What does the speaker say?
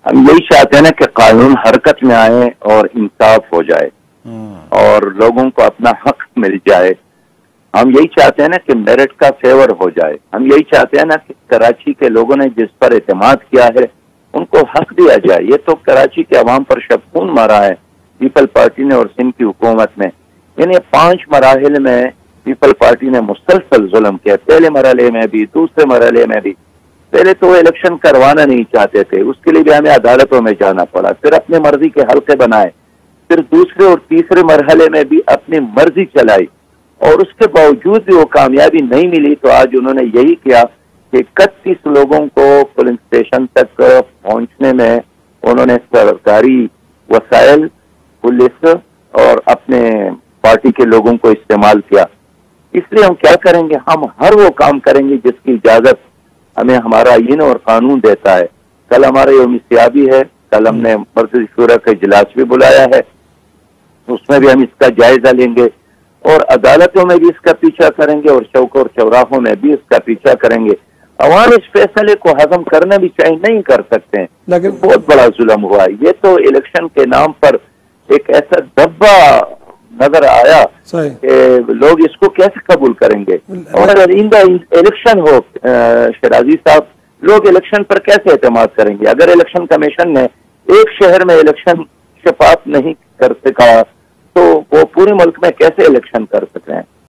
ہم یہی چاہتے ہیں نا کہ قانون حرکت میں آئے اور انصاف ہو جائے اور لوگوں کو اپنا حق مل جائے. ہم یہی چاہتے ہیں نا کہ میرٹ کا فیور ہو جائے. ہم یہی چاہتے ہیں نا کہ کراچی کے لوگوں نے جس پر اعتماد کیا ہے ان کو حق دیا جائے. یہ تو کراچی کے عوام پر شبخون مارا ہے پیپل پارٹی نے اور سندھ کی حکومت نے. یعنی 5 مراحل میں پیپل پارٹی نے مسلسل ظلم کیا. پہلے مرحلے میں بھی، دوسرے مرحلے میں بھی. پہلے تو وہ الیکشن کروانا نہیں چاہتے تھے، اس کے لیے بھی ہمیں عدالتوں میں جانا پڑا. پھر اپنی مرضی کے حلقے بنائے. پھر دوسرے اور تیسرے مرحلے میں بھی اپنی مرضی چلائی اور اس کے باوجود بھی وہ کامیابی نہیں ملی. تو آج انہوں نے یہی کیا کہ 31 لوگوں کو پولیس اسٹیشن تک پہنچنے میں انہوں نے سرکاری وسائل، پولیس اور اپنے پارٹی کے لوگوں کو استعمال کیا. اس لیے ہم کیا کریں گے؟ ہم ہر وہ کام کریں گے جس کی اجازت ہمیں ہمارا آئین اور قانون دیتا ہے. کل ہمارا یوم سیابی ہے. کل ہم نے مرکزی شورا کا اجلاس بھی بلایا ہے، اس میں بھی ہم اس کا جائزہ لیں گے اور عدالتوں میں بھی اس کا پیچھا کریں گے اور چوک اور چوراہوں میں بھی اس کا پیچھا کریں گے. عوام اس فیصلے کو ہضم کرنا بھی چاہیے، نہیں کر سکتے ہیں. لیکن بہت بڑا ظلم ہوا. یہ تو الیکشن کے نام پر ایک ایسا دبا نظر آیا کہ لوگ اس کو کیسے قبول کریں گے. اور اگر الیکشن ہو شرازی صاحب، لوگ الیکشن پر کیسے اعتماد کریں گے؟ اگر الیکشن کمیشن نے ایک شہر میں الیکشن شفاف نہیں کر سکا تو وہ پورے ملک میں کیسے الیکشن کر سکتے ہیں؟